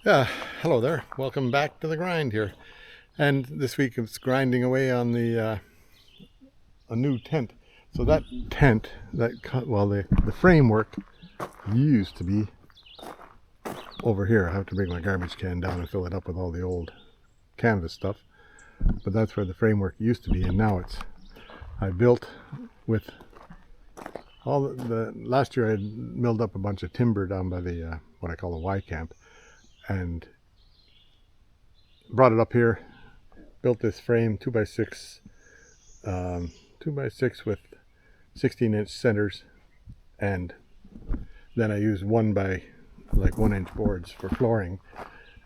Yeah, hello there. Welcome back to the grind here. And this week it's grinding away on the a new tent. So that tent, the framework used to be over here. I have to bring my garbage can down and fill it up with all the old canvas stuff. But that's where the framework used to be, and now I built with all the last year I milled up a bunch of timber down by the what I call the Y camp, and brought it up here, built this frame 2x6 with 16-inch centers, and then I used 1-inch boards for flooring,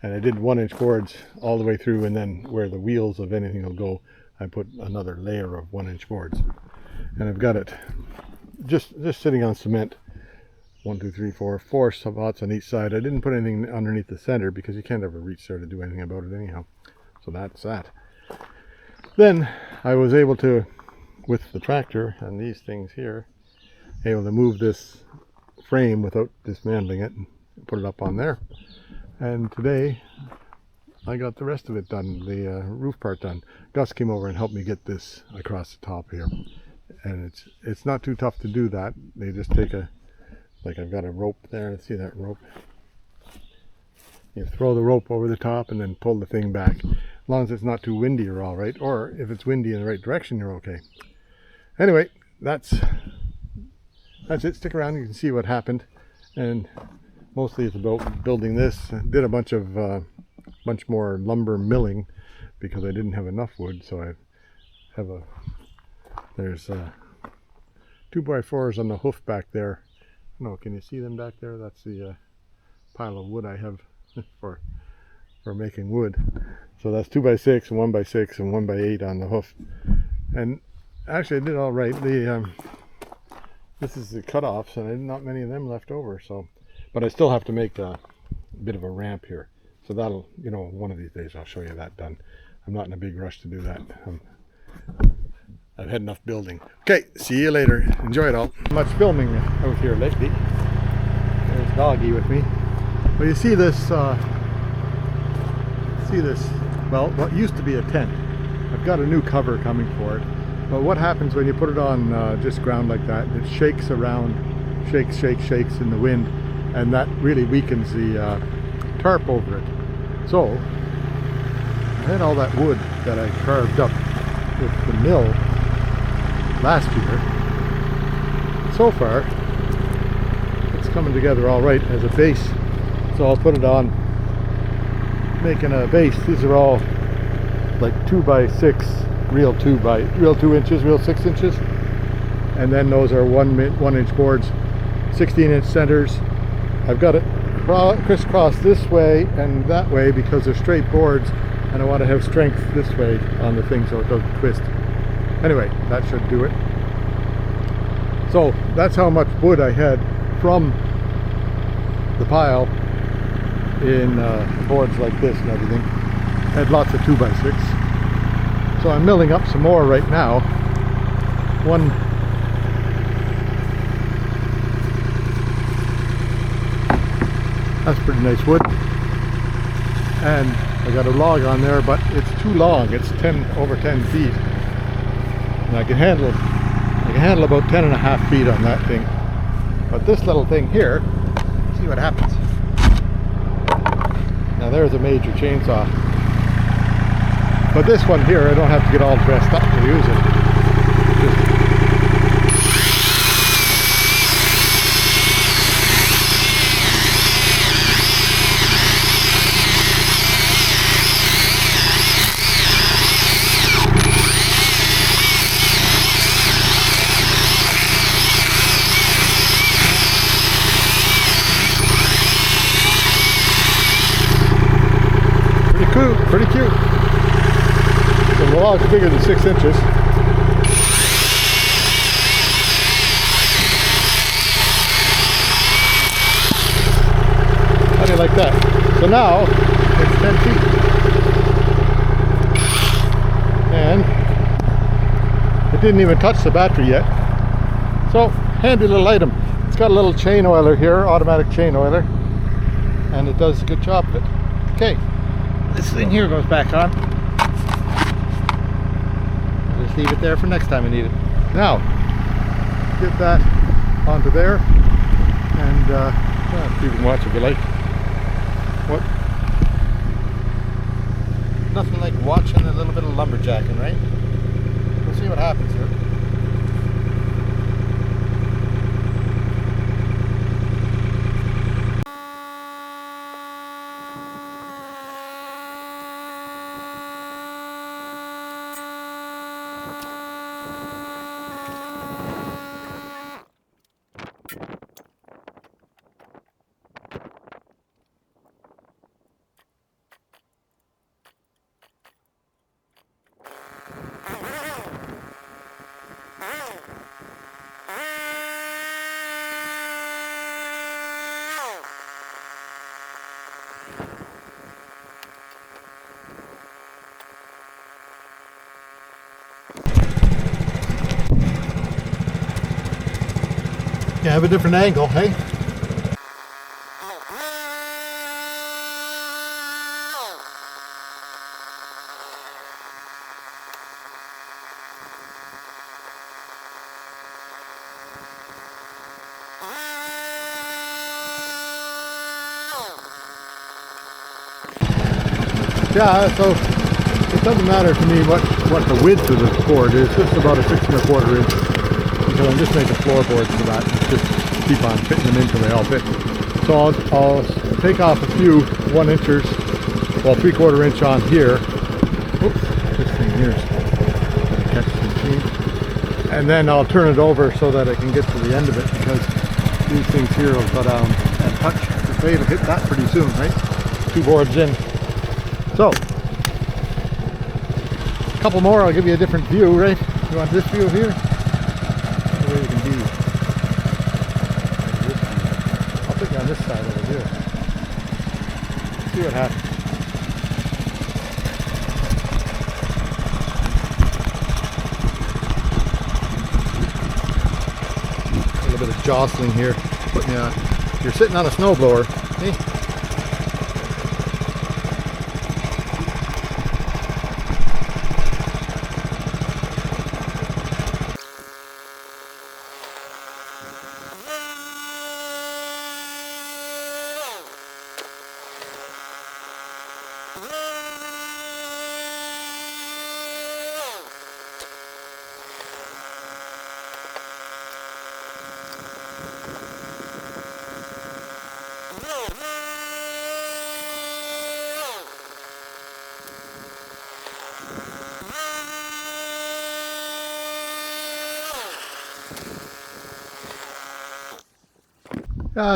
and I did 1-inch boards all the way through, and then where the wheels of anything will go I put another layer of 1-inch boards, and I've got it just sitting on cement. 4 spots on each side. I didn't put anything underneath the center because you can't ever reach there to do anything about it anyhow. So that's that. Then I was able to, with the tractor and these things here, able to move this frame without dismantling it and put it up on there. And today I got the rest of it done, the roof part done. Gus came over and helped me get this across the top here. And it's not too tough to do that. They just take I've got a rope there. Let's see that rope. You throw the rope over the top and then pull the thing back. As long as it's not too windy, you're all right. Or if it's windy in the right direction, you're okay. Anyway, that's it. Stick around. You can see what happened. And mostly it's about building this. I did a bunch more lumber milling because I didn't have enough wood. So I have there's 2x4s on the hoof back there. No, can you see them back there? That's the pile of wood I have for making wood. So that's 2x6 and 1x6 and 1x8 on the hoof. And actually I did all right. This is the cutoffs, and not many of them left over. So, but I still have to make a bit of a ramp here. So that'll, one of these days I'll show you that done. I'm not in a big rush to do that. I've had enough building. Okay, see you later. Enjoy it all. Much filming out here lately. There's Doggy with me. Well, you see this, well, what used to be a tent. I've got a new cover coming for it. But what happens when you put it on just ground like that? It shakes around, shakes in the wind, and that really weakens the tarp over it. So, I had all that wood that I carved up with the mill last year. So far it's coming together all right as a base, so I'll put it on, making a base. These are all like 2x6, real 2 inches, real 6 inches, and then those are 1-inch boards, 16-inch centers. I've got it crisscross this way and that way because they're straight boards, and I want to have strength this way on the thing so it doesn't twist. Anyway, that should do it. So that's how much wood I had from the pile in boards like this and everything. I had lots of 2x6. So I'm milling up some more right now. That's pretty nice wood. And I got a log on there, but it's too long. It's over 10 feet. And I can handle about 10.5 feet on that thing. But this little thing here, see what happens. Now there's a major chainsaw. But this one here, I don't have to get all dressed up to use it. Pretty cute. So the log's bigger than 6 inches. How do you like that? So now it's 10 feet. And it didn't even touch the battery yet. So handy little item. It's got a little chain oiler here, automatic chain oiler, and it does a good job of it. Okay, this thing here goes back on. I'll just leave it there for next time I need it. Now, get that onto there, and well, you can watch if you like. What? Nothing like watching a little bit of lumberjacking, right? We'll see what happens here. You have a different angle, hey? Yeah, so it doesn't matter to me what the width of the board is. This is about a 6 1/4 inch. So I'm just making floorboards for that. Just keep on fitting them in until they all fit. So I'll take off a few 1 inchers, well 3/4 inch on here. Oops, this thing here is gonna catch the machine. And then I'll turn it over so that I can get to the end of it, because these things here will go down and touch the blade. Will hit that pretty soon, right? 2 boards in. So, a couple more, I'll give you a different view, right? You want this view here? The way you can be. I'll put you on this side over here. See what happens. A little bit of jostling here. Putting you on. You're sitting on a snowblower. See?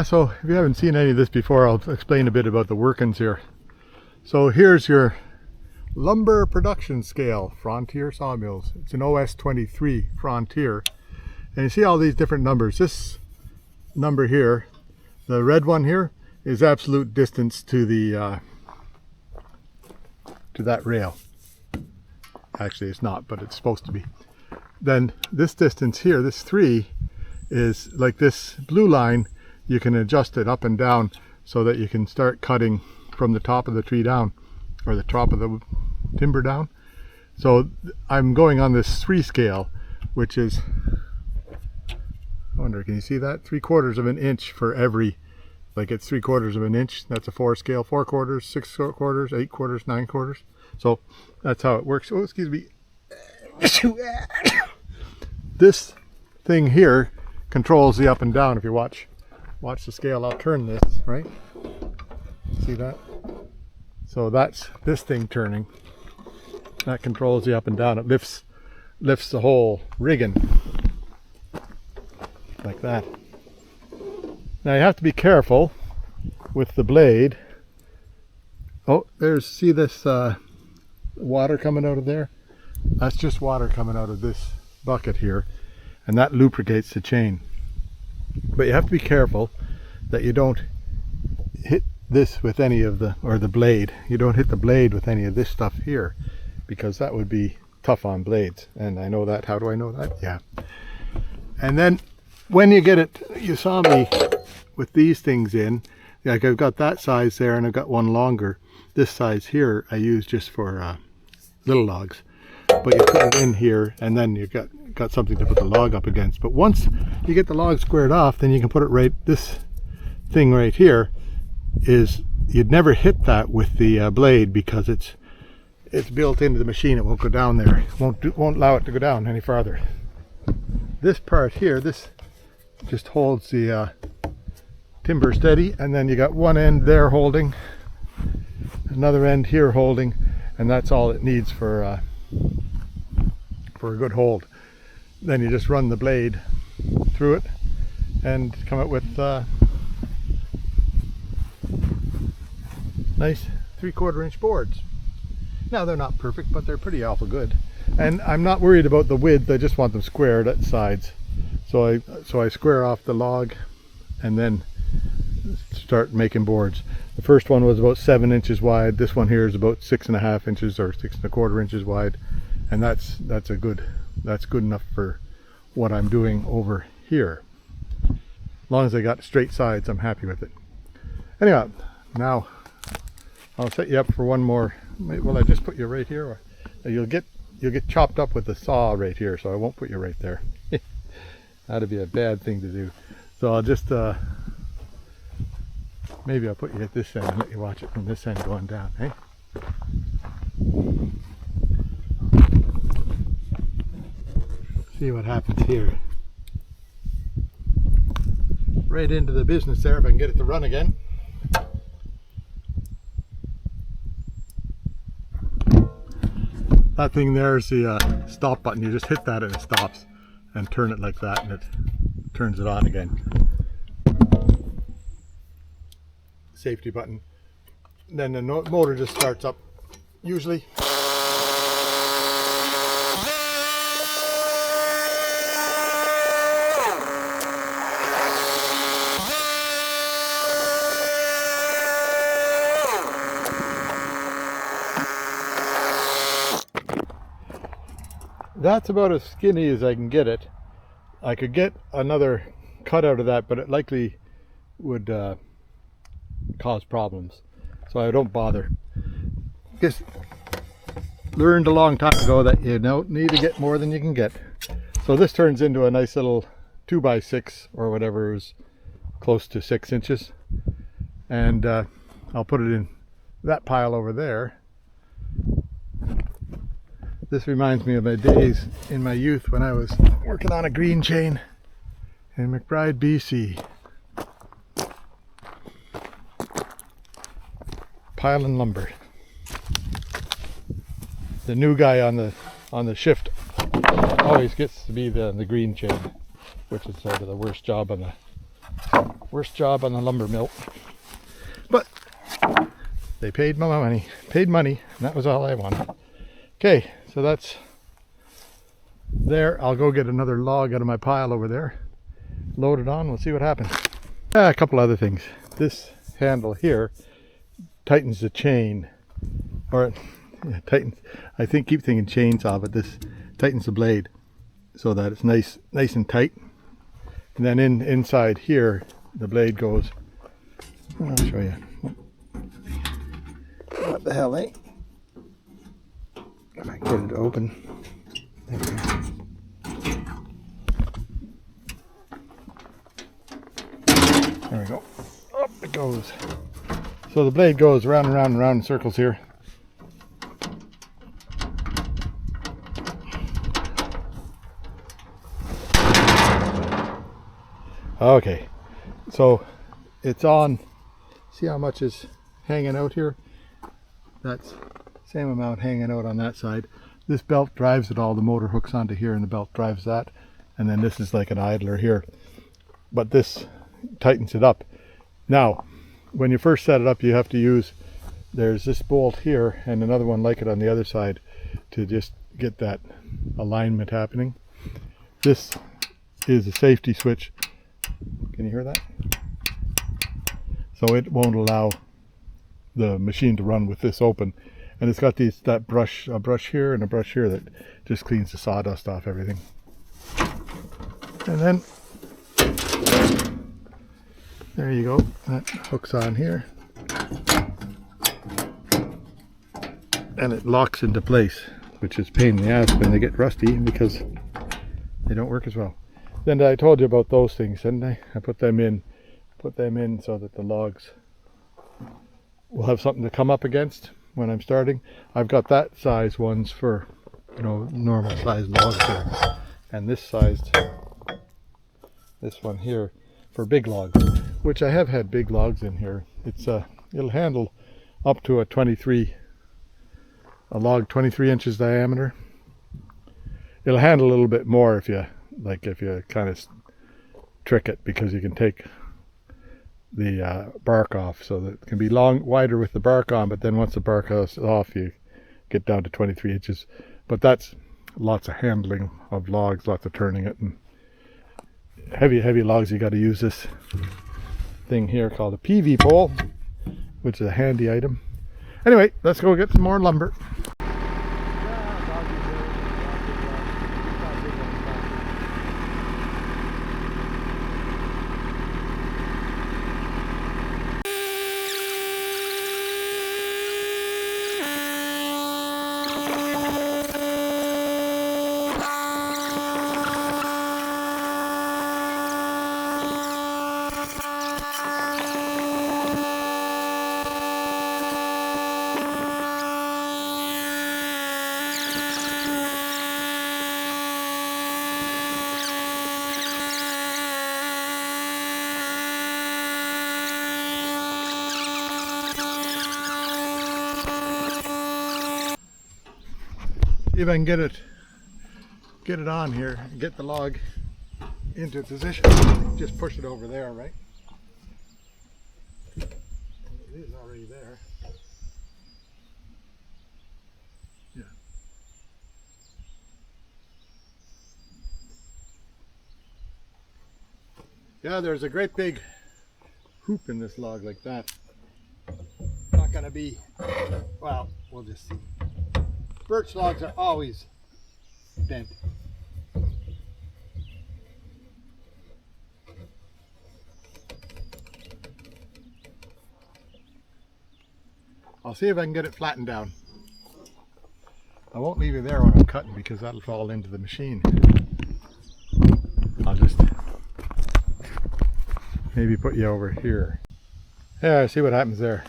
So if you haven't seen any of this before, I'll explain a bit about the workings here. So here's your lumber production scale, Frontier Sawmills. It's an OS23 Frontier. And you see all these different numbers. This number here, the red one here, is absolute distance to the to that rail. Actually it's not, but it's supposed to be. Then this distance here, this 3, is like this blue line. You can adjust it up and down so that you can start cutting from the top of the tree down, or the top of the timber down. So I'm going on this 3 scale, which is, I wonder, can you see that? 3/4 of an inch for every, like it's 3/4 of an inch. That's a 4 scale, 4 quarters, 6 quarters, 8 quarters, 9 quarters. So that's how it works. Oh, excuse me. This thing here controls the up and down. If you watch the scale, I'll turn this, right? See that? So that's this thing turning. That controls the up and down. It lifts the whole rigging like that. Now you have to be careful with the blade. Oh, see this water coming out of there? That's just water coming out of this bucket here, and that lubricates the chain. But you have to be careful that you don't hit this with any of the, or the blade. You don't hit the blade with any of this stuff here, because that would be tough on blades. And I know that. How do I know that? Yeah. And then when you get it, you saw me with these things in, like I've got that size there, and I've got one longer. This size here I use just for little logs. But you put it in here, and then you've got something to put the log up against. But once you get the log squared off, then you can put it right. This thing right here is, you'd never hit that with the blade, because it's built into the machine. It won't go down there. It won't allow it to go down any farther. This part here, this just holds the timber steady, and then you got one end there holding, another end here holding, and that's all it needs for a good hold. Then you just run the blade through it and come out with nice 3/4 inch boards. Now they're not perfect, but they're pretty awful good. And I'm not worried about the width, I just want them squared at the sides. So I square off the log and then start making boards. The first one was about 7 inches wide. This one here is about 6.5 inches or 6.25 inches wide. And that's good enough for what I'm doing over here. As long as I got straight sides, I'm happy with it. Anyway, now I'll set you up for one more. Will I just put you right here, or you'll get chopped up with the saw right here, so I won't put you right there. That'd be a bad thing to do. So I'll just maybe I'll put you at this end and let you watch it from this end going down, eh? See what happens here. Right into the business there, if I can get it to run again. That thing there is the stop button. You just hit that and it stops, and turn it like that and it turns it on again. Safety button. Then the motor just starts up usually. That's about as skinny as I can get it. I could get another cut out of that, but it likely would cause problems, so I don't bother. Just learned a long time ago that you don't need to get more than you can get. So this turns into a nice little 2x6 or whatever, is close to 6 inches, and I'll put it in that pile over there. This reminds me of my days in my youth when I was working on a green chain in McBride, BC. Piling lumber. The new guy on the shift always gets to be the green chain, which is sort of the worst job on the lumber mill. But they paid money, and that was all I wanted. Okay, so that's there. I'll go get another log out of my pile over there, load it on, we'll see what happens. A couple other things. This handle here tightens the chain, or tightens, I keep thinking chainsaw, but this tightens the blade so that it's nice and tight. And then inside here the blade goes, I'll show you. What the hell, eh? If I can get it open. There we go. Up it goes. So the blade goes round and round and round in circles here. Okay, so it's on. See how much is hanging out here? That's same amount hanging out on that side. This belt drives it all. The motor hooks onto here and the belt drives that, and then this is like an idler here, but this tightens it up. Now when you first set it up, you have to use, there's this bolt here and another one like it on the other side to just get that alignment happening. This is a safety switch. Can you hear that? So it won't allow the machine to run with this open. And it's got a brush here and a brush here that just cleans the sawdust off everything. And then There you go. That hooks on here. And it locks into place, which is a pain in the ass when they get rusty because they don't work as well. Then I told you about those things, didn't I? I put them in so that the logs will have something to come up against when I'm starting. I've got that size ones for, you know, normal size logs there, and this one here for big logs, which I have had big logs in here. It'll handle up to a log 23 inches diameter. It'll handle a little bit more if you kind of trick it, because you can take the bark off, so that it can be wider with the bark on, but then once the bark is off you get down to 23 inches. But that's lots of handling of logs, lots of turning it, and heavy logs. You got to use this thing here called a PV pole, which is a handy item. Anyway, let's go get some more lumber. See if I can get it on here, get the log into position. Just push it over there, right? It is already there. Yeah. Yeah, there's a great big hoop in this log like that. Not gonna be, well, we'll just see. Birch logs are always bent. I'll see if I can get it flattened down. I won't leave you there when I'm cutting, because that'll fall into the machine. I'll just maybe put you over here. Yeah, see what happens there.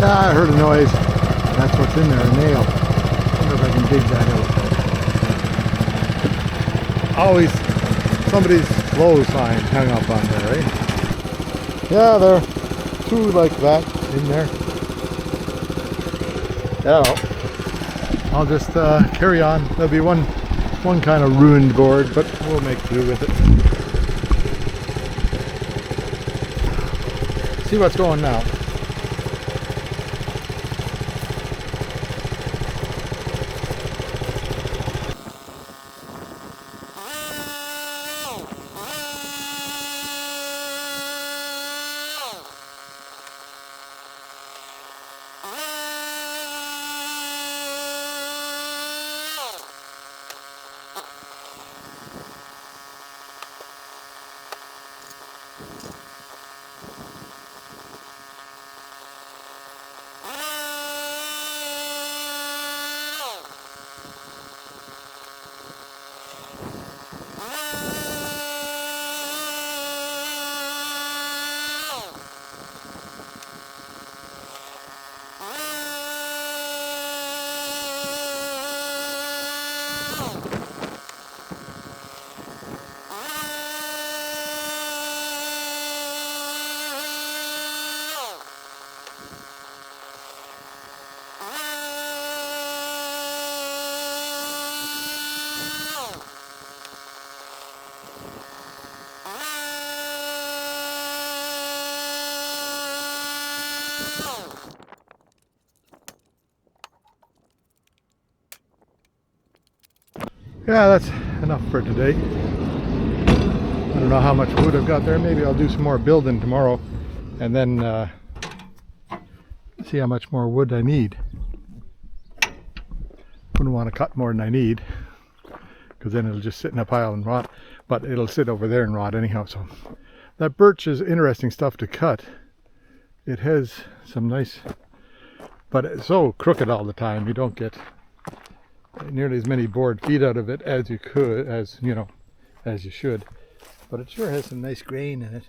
Ah, I heard a noise. That's what's in there, a nail. I wonder if I can dig that out. Always somebody's clothes sign hung up on there, eh? Yeah, there are two like that in there. Yeah, well, I'll just carry on. There'll be one kind of ruined board, but we'll make do with it. See what's going now. Yeah, that's enough for today. I don't know how much wood I've got there. Maybe I'll do some more building tomorrow and then see how much more wood I need. Wouldn't want to cut more than I need because then it'll just sit in a pile and rot, but it'll sit over there and rot anyhow. So that birch is interesting stuff to cut. It has some nice, but it's so crooked all the time. You don't get nearly as many board feet out of it as you could, as you should. But it sure has some nice grain in it.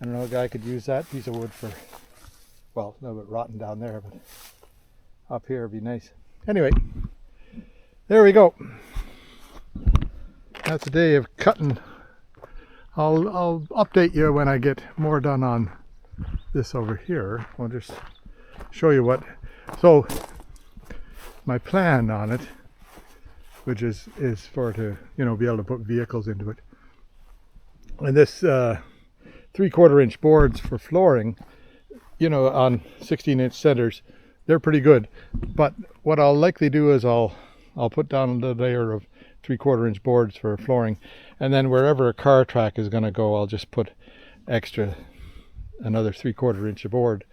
I don't know, a guy could use that piece of wood for, well, a little bit rotten down there, but up here would be nice. Anyway, there we go. That's a day of cutting. I'll update you when I get more done on this over here. I'll just show you what. So my plan on it, which is for to be able to put vehicles into it, and this 3/4 inch boards for flooring, on 16-inch centers, they're pretty good. But what I'll likely do is I'll put down a little layer of 3/4 inch boards for flooring, and then wherever a car track is going to go, I'll just put another 3/4 inch of board,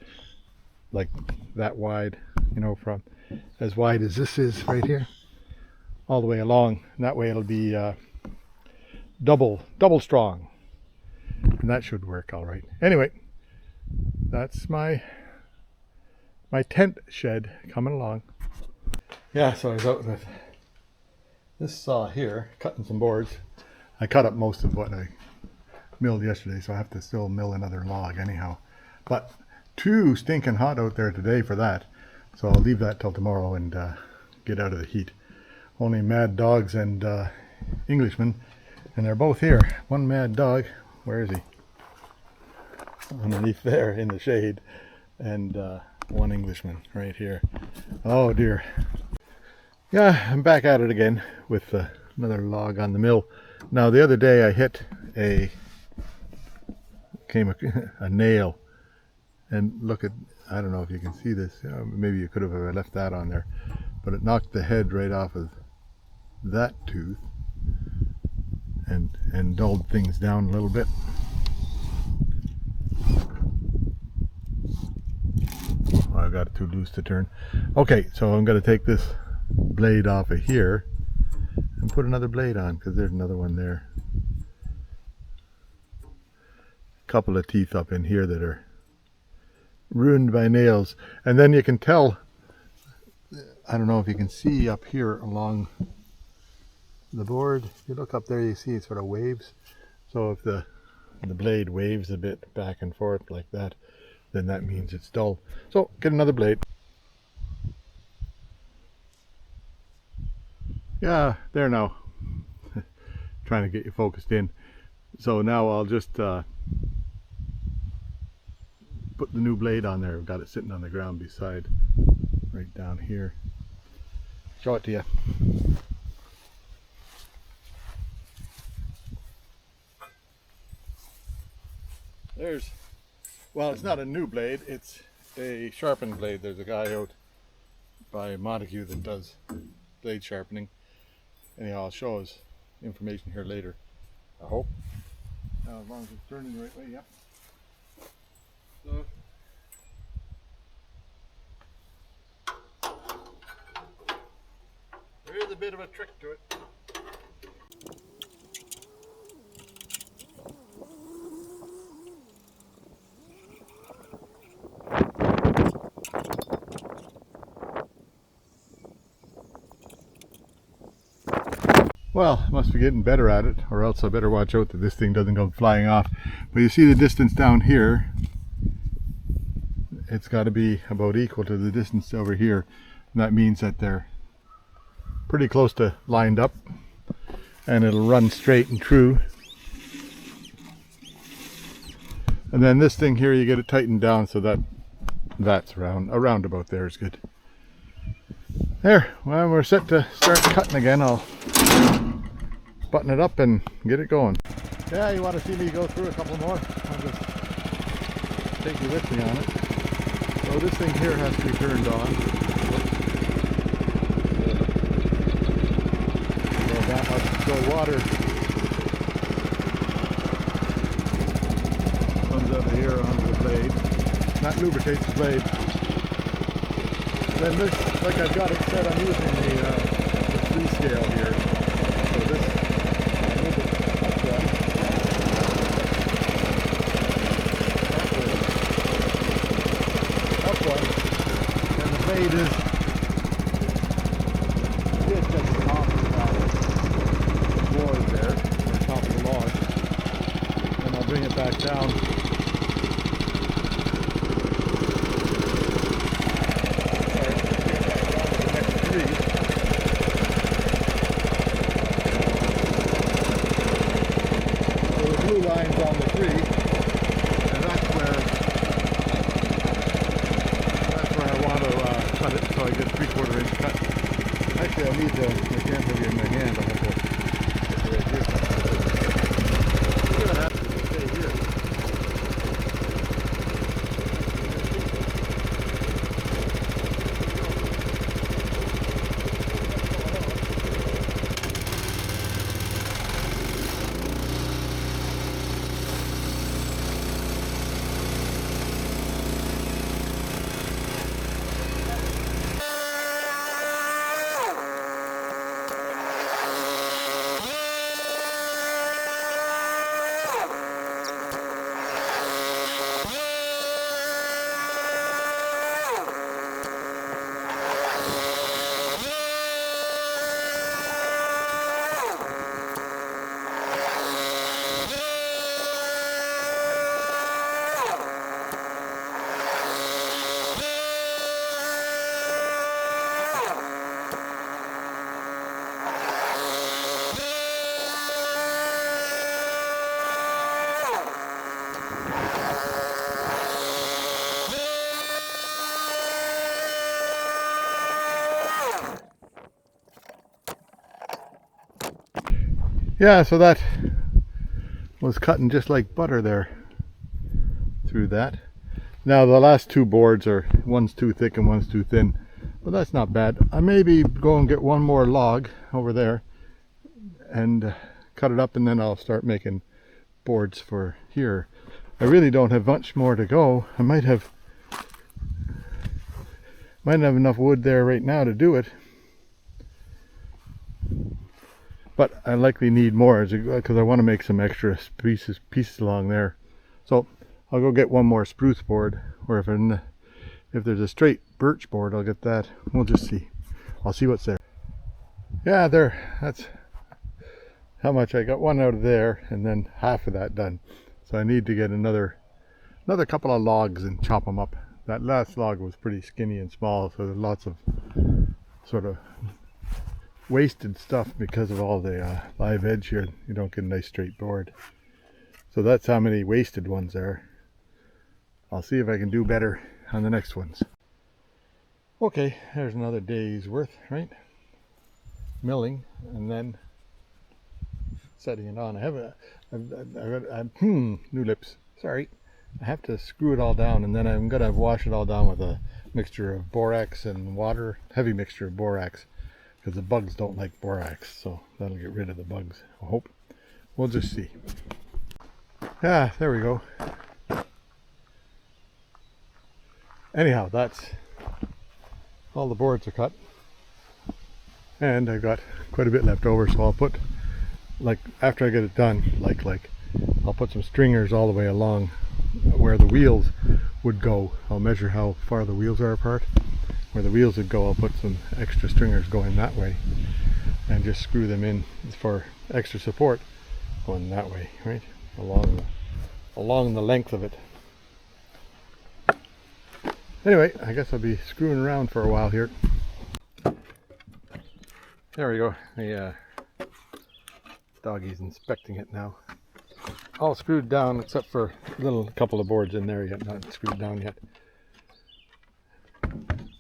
like that wide, from as wide as this is right here, all the way along. And that way it'll be double strong, and that should work all right. Anyway, that's my tent shed coming along. Yeah, so I was out with this saw here cutting some boards. I cut up most of what I milled yesterday, so I have to still mill another log anyhow. But too stinking hot out there today for that, so I'll leave that till tomorrow and get out of the heat. Only mad dogs and Englishmen, and they're both here. One mad dog, where is he? Underneath there in the shade, and one Englishman right here. Oh dear. Yeah, I'm back at it again with another log on the mill. Now the other day I hit a nail, and look at, I don't know if you can see this, maybe you could have left that on there, but it knocked the head right off of that tooth and dulled things down a little bit. Oh, I got it too loose to turn. Okay, so I'm going to take this blade off of here and put another blade on, because there's another one there. A couple of teeth up in here that are ruined by nails. And then you can tell, I don't know if you can see up here along the board, if you look up there you see it sort of waves. So if the blade waves a bit back and forth like that, then that means it's dull. So get another blade. Yeah, there now. Trying to get you focused in. So now I'll just put the new blade on there. I've got it sitting on the ground beside, right down here. Show it to you. There's, well, it's not a new blade, it's a sharpened blade. There's a guy out by Montague that does blade sharpening. Anyhow, I'll show his information here later, I hope. As long as it's turning the right way, yeah. So, there is a bit of a trick to it. Well, I must be getting better at it, or else I better watch out that this thing doesn't go flying off. But you see the distance down here, it's got to be about equal to the distance over here. And that means that they're pretty close to lined up, and it'll run straight and true. And then this thing here, you get it tightened down so that that's around about there is good. There, well, we're set to start cutting again. I'll button it up and get it going. Yeah, you want to see me go through a couple more? I'll just take you with me on it. So this thing here has to be turned on. So that much, so water comes over here onto the blade. That lubricates the blade. Then this, like I've got it set, I'm using the 3 scale here. So this, I move it up one, and the blade is just at the top of that board there, or top of the log. And I'll bring it back down. Lines on the tree, and that's where I want to cut it, so I get 3/4 inch cut. Actually, I'll need I can't have it in my hand. I'll have to get it right here. We're gonna have to stay here. Yeah, so that was cutting just like butter there through that. Now the last 2 boards are, one's too thick and one's too thin, but that's not bad. I maybe go and get one more log over there and cut it up, and then I'll start making boards for here. I really don't have much more to go. I might have enough wood there right now to do it, but I likely need more because I want to make some extra pieces along there. So I'll go get one more spruce board, or if there's a straight birch board, I'll get that. We'll just see. I'll see what's there. Yeah, there. That's how much I got. One out of there, and then half of that done. So I need to get another couple of logs and chop them up. That last log was pretty skinny and small, so there's lots of sort of wasted stuff because of all the live edge here. You don't get a nice straight board. So that's how many wasted ones are. I'll see if I can do better on the next ones. Okay, there's another day's worth, right? Milling and then setting it on. New lips. Sorry. I have to screw it all down, and then I'm gonna wash it all down with a mixture of borax and water, heavy mixture of borax, because the bugs don't like borax, so that'll get rid of the bugs, I hope. We'll just see. Ah, there we go. Anyhow, that's all the boards are cut, and I've got quite a bit left over, so I'll put, like, after I get it done, I'll put some stringers all the way along where the wheels would go. I'll measure how far the wheels are apart. Where the wheels would go, I'll put some extra stringers going that way, and and just screw them in for extra support going that way, right? Along the length of it. Anyway, I guess I'll be screwing around for a while here. There we go. The doggy's inspecting it now. All screwed down except for a couple of boards in there yet, not screwed down yet.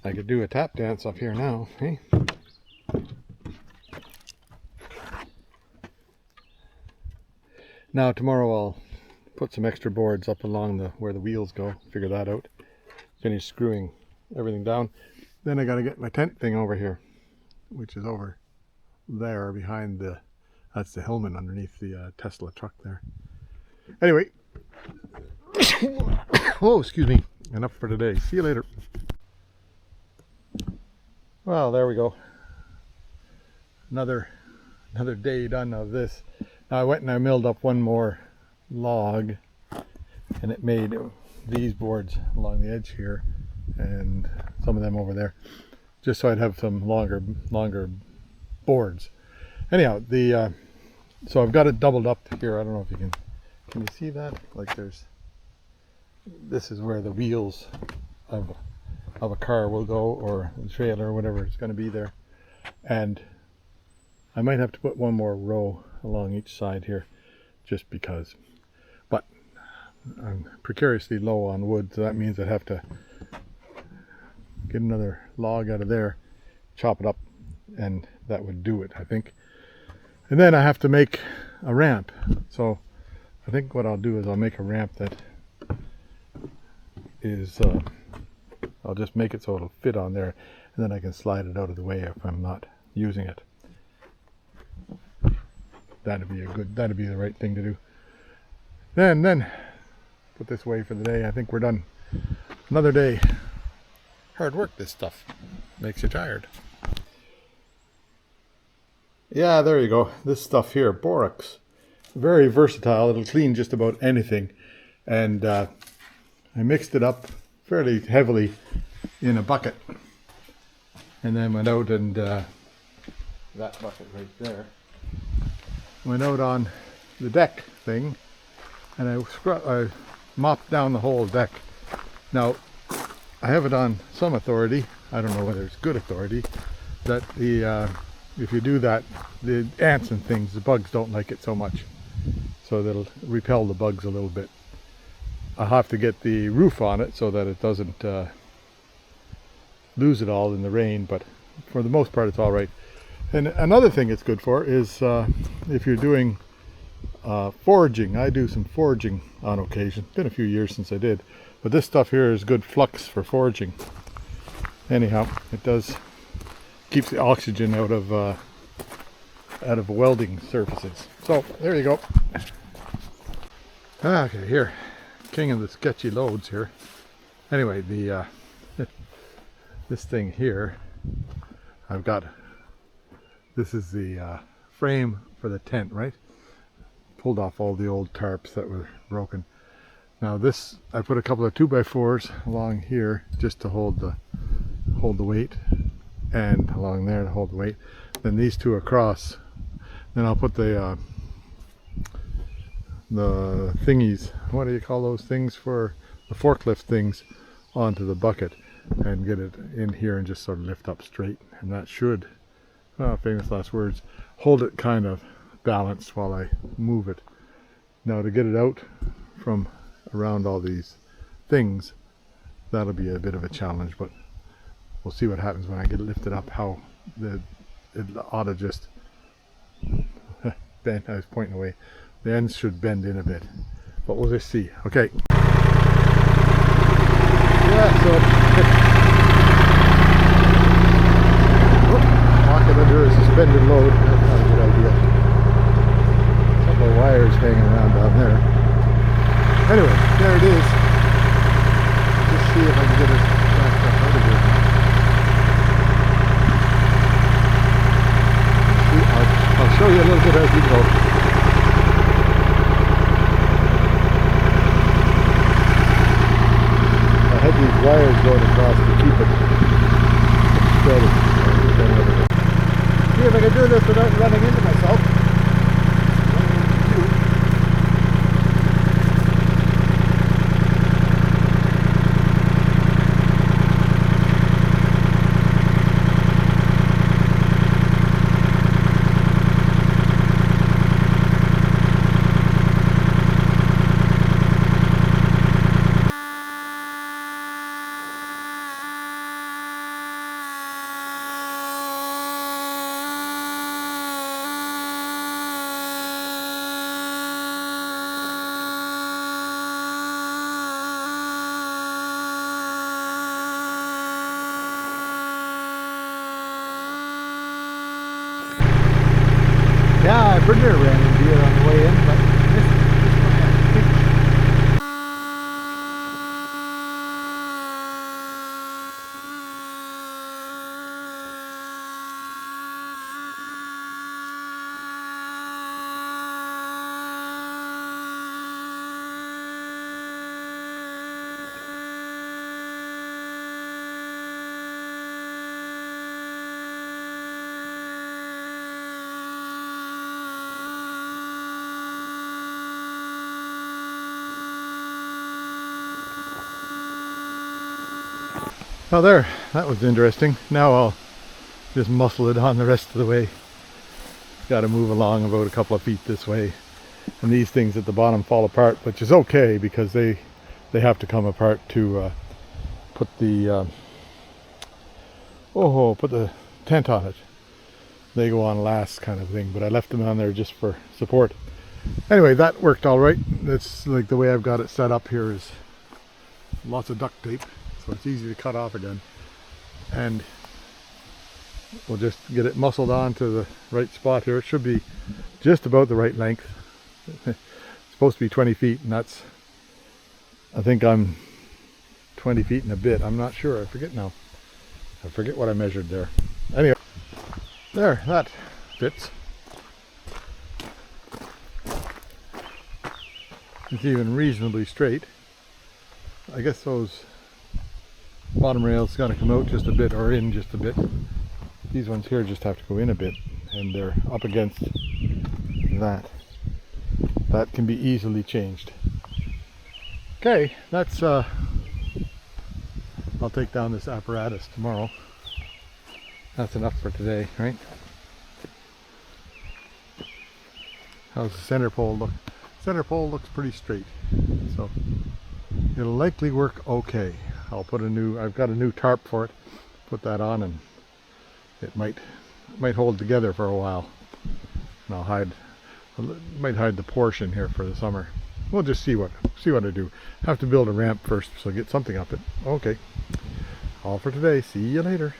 I could do a tap dance up here now, eh? Now tomorrow I'll put some extra boards up along where the wheels go, figure that out. Finish screwing everything down. Then I gotta get my tent thing over here, which is over there behind that's the Hillman underneath the Tesla truck there. Anyway, oh, excuse me, enough for today. See you later. Well, there we go. Another day done of this. Now I went and I milled up one more log, and it made these boards along the edge here, and some of them over there, just so I'd have some longer boards. Anyhow, so I've got it doubled up here. I don't know if you can you see that? Like this is where the wheels of a car will go, or a trailer, or whatever it's going to be there. And I might have to put one more row along each side here, just because. But I'm precariously low on wood, so that means I'd have to get another log out of there, chop it up, and that would do it, I think. And then I have to make a ramp. So I think what I'll do is I'll make a ramp that is, I'll just make it so it'll fit on there, and then I can slide it out of the way if I'm not using it. That'd be the right thing to do. Then put this away for the day. I think we're done. Another day. Hard work, this stuff. Makes you tired. Yeah, there you go. This stuff here, borax. Very versatile. It'll clean just about anything. And I mixed it up fairly heavily in a bucket. And then went out and that bucket right there. Went out on the deck thing, and I mopped down the whole deck. Now, I have it on some authority, I don't know whether it's good authority, that if you do that, the ants and things, the bugs don't like it so much. So that'll repel the bugs a little bit. I'll have to get the roof on it so that it doesn't lose it all in the rain, but for the most part it's all right. And another thing it's good for is if you're doing foraging. I do some foraging on occasion. Been a few years since I did, but this stuff here is good flux for foraging. Anyhow, it does keeps the oxygen out of welding surfaces. So there you go. Okay, here, king of the sketchy loads here. Anyway, the this thing here, I've got. This is the frame for the tent, right? Pulled off all the old tarps that were broken. Now this, I put a couple of 2x4s along here just to hold the weight, and along there to hold the weight. Then these two across. Then I'll put the thingies. What do you call those things for the forklift things onto the bucket, and get it in here and just sort of lift up straight, and that should. Famous last words, hold it kind of balanced while I move it. Now to get it out from around all these things, that'll be a bit of a challenge, but we'll see what happens when I get it lifted up, how it ought to just bend. I was pointing away. The ends should bend in a bit, but we'll just see. Okay. Yeah, so under a suspended load, that's not a good idea. A couple of wires hanging around down there. Anyway, there it is. Just see if I can get it back up out of here. I'll show you a little bit as we go. I had these wires going across to keep it steady. see if I can do this without running into myself. Yeah, I pretty near ran into it on the way in, but this one had a pinch. Oh, there, that was interesting. Now I'll just muscle it on the rest of the way. Got to move along about a couple of feet this way, and these things at the bottom fall apart, which is okay because they have to come apart to put the put the tent on it. They go on last, kind of thing, but I left them on there just for support. Anyway, that worked all right. That's like the way I've got it set up here is lots of duct tape, so it's easy to cut off again, and we'll just get it muscled on to the right spot here. It should be just about the right length. It's supposed to be 20 feet, and that's, I think I'm 20 feet and a bit. I'm not sure, I forget now. I forget what I measured there. Anyway, there, that fits. It's even reasonably straight. I guess those bottom rails got to come out just a bit, or in just a bit. These ones here just have to go in a bit, and they're up against that. That can be easily changed. Okay, that's I'll take down this apparatus tomorrow. That's enough for today, right? How's the center pole look? Center pole looks pretty straight, so it'll likely work okay. I'll put I've got a new tarp for it. Put that on, and it might hold together for a while. And might hide the portion here for the summer. We'll just see what I do. Have to build a ramp first, so get something up it. Okay. All for today. See you later.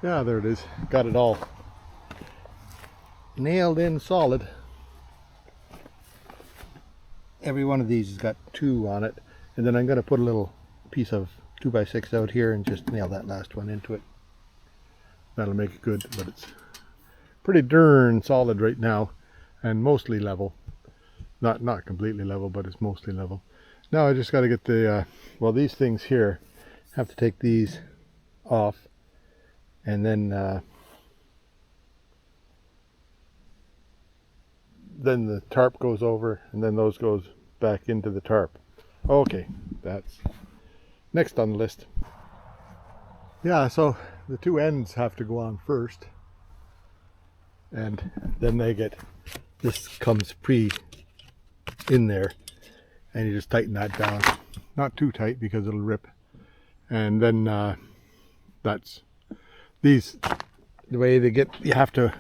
Yeah, there it is. Got it all nailed in solid. Every one of these has got 2 on it, and then I'm going to put a little piece of 2x6 out here and just nail that last one into it. That'll make it good, but it's pretty darn solid right now, and mostly level. Not completely level, but it's mostly level. Now I just got to get the well, these things here, have to take these off, and then the tarp goes over, and then those goes back into the tarp. Okay, that's next on the list. Yeah, so the 2 ends have to go on first, and then this comes in there, and you just tighten that down. Not too tight because it'll rip. And then that's the way you have to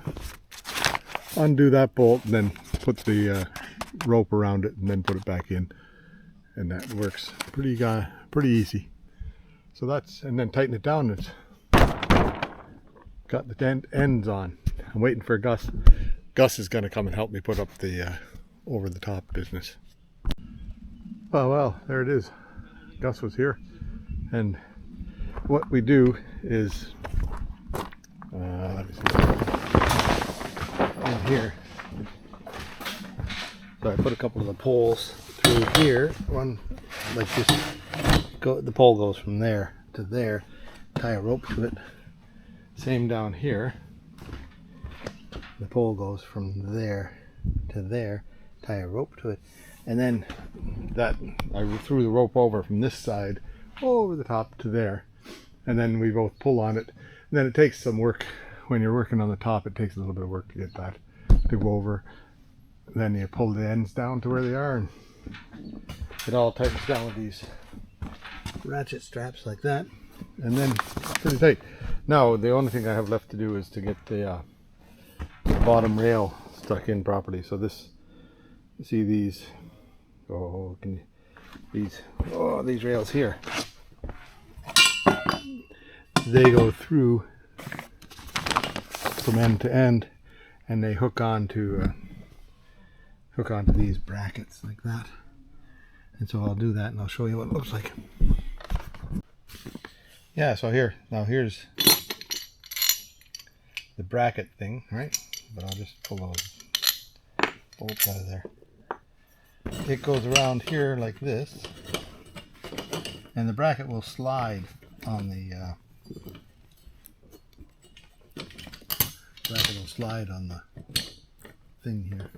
undo that bolt and then put the rope around it and then put it back in, and that works pretty easy. So and then tighten it down. It's got the ends on. I'm waiting for Gus. Gus is going to come and help me put up the over the top business. Well, there it is. Gus was here, and what we do is let me see, in here. So I put a couple of the poles through here. One like this. The pole goes from there to there, tie a rope to it. Same down here. The pole goes from there to there, tie a rope to it, and then that I threw the rope over from this side over the top to there, and then we both pull on it. And then it takes some work when you're working on the top. It takes a little bit of work to get that to go over. Then you pull the ends down to where they are, and it all tightens down with these ratchet straps like that, and then it's pretty tight. Now the only thing I have left to do is to get the bottom rail stuck in properly. So this, you see these, these rails here, they go through from end to end, and they hook onto these brackets like that. And so I'll do that, and I'll show you what it looks like. Yeah, so here's the bracket thing, right? But I'll just pull those bolts out of there. It goes around here like this, and the bracket will slide on the thing here.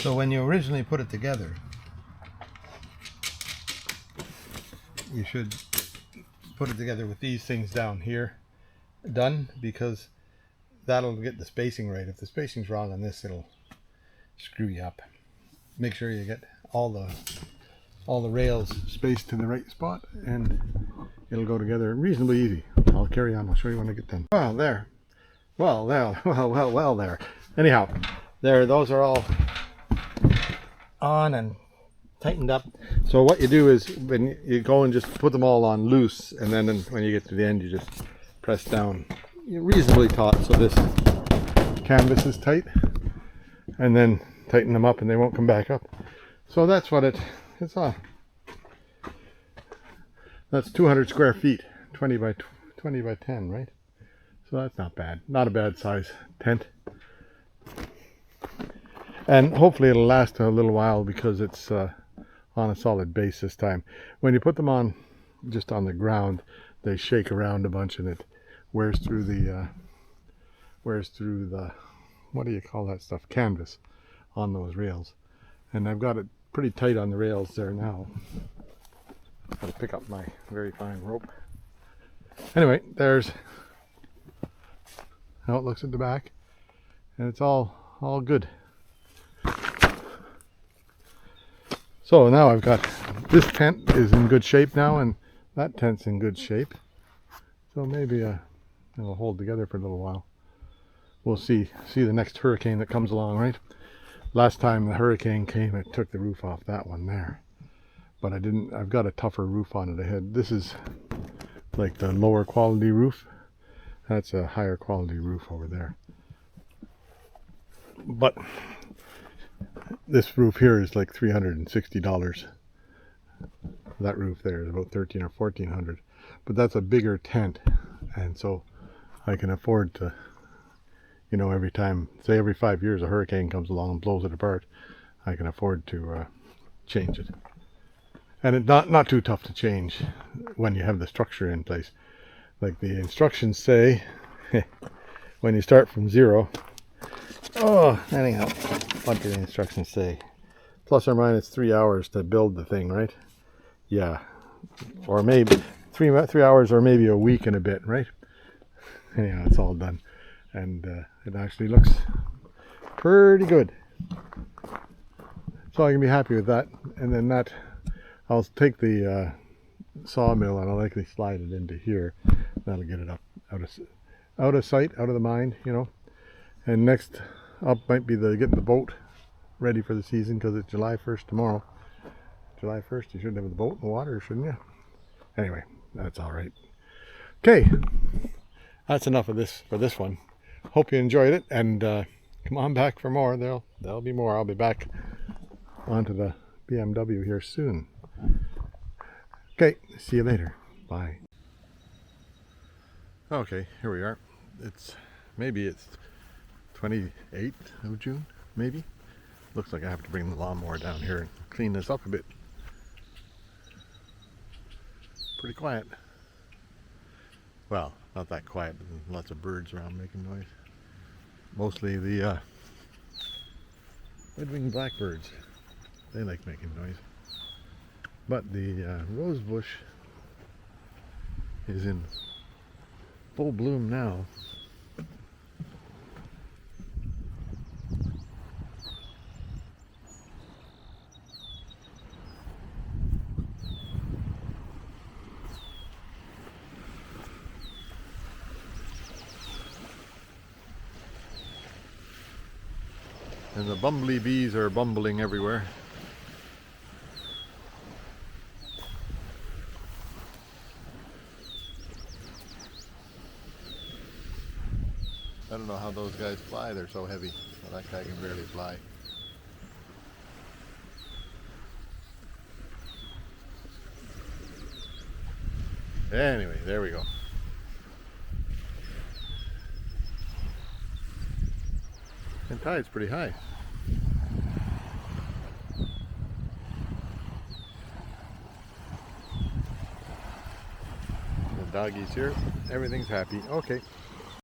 So when you originally put it together, you should put it together with these things down here done, because that'll get the spacing right. If the spacing's wrong on this, it'll screw you up. Make sure you get all the rails spaced to the right spot, and it'll go together reasonably easy. I'll carry on. I'll show you when I get done. Well, there. Well, there. Anyhow, there. Those are all on and tightened up. So what you do is, when you go and just put them all on loose, and then when you get to the end, you just press down reasonably taut so this canvas is tight, and then tighten them up and they won't come back up. So that's what it's on. That's 200 square feet, 20 by 10, right? So that's not bad. Not a bad size tent. And hopefully it'll last a little while, because it's on a solid base this time. When you put them on just on the ground, they shake around a bunch, and it wears through the what do you call that stuff, canvas on those rails. And I've got it pretty tight on the rails there now. I've got to pick up my very fine rope. Anyway, there's how it looks at the back, and it's all good. So now I've got, this tent is in good shape now, and that tent's in good shape. So maybe it'll hold together for a little while. We'll see the next hurricane that comes along, right? Last time the hurricane came, it took the roof off that one there. But I've got a tougher roof on it ahead. This is like the lower quality roof. That's a higher quality roof over there. But this roof here is like $360. That roof there is about $1,300 or $1,400. But that's a bigger tent, and so I can afford to, every time, say every 5 years, a hurricane comes along and blows it apart, I can afford to change it. And it's not too tough to change when you have the structure in place. Like the instructions say, when you start from zero. Anyhow, what do the instructions say? Plus or minus 3 hours to build the thing, right? Yeah, or maybe 3 hours, or maybe a week and a bit, right? Anyhow, it's all done, and it actually looks pretty good. So I can be happy with that, and then I'll take the sawmill and I'll likely slide it into here. That'll get it up out of sight, out of the mind, And next up might be getting the boat ready for the season, because it's July 1st tomorrow. July 1st, you should have the boat in the water, shouldn't you? Anyway, that's all right. Okay, that's enough of this for this one. hope you enjoyed it, and come on back for more. There'll be more. I'll be back onto the BMW here soon. Okay, see you later. Bye. Okay, here we are. Maybe it's 28th of June, maybe. Looks like I have to bring the lawnmower down here and clean this up a bit. Pretty quiet. Well, not that quiet, but lots of birds around making noise. Mostly the red-winged blackbirds. They like making noise. But the rose bush is in full bloom now. And the bumbly bees are bumbling everywhere. I don't know how those guys fly, they're so heavy. Well, that guy can barely fly. Anyway, there we go. And tide's pretty high. The doggies here, everything's happy. Okay.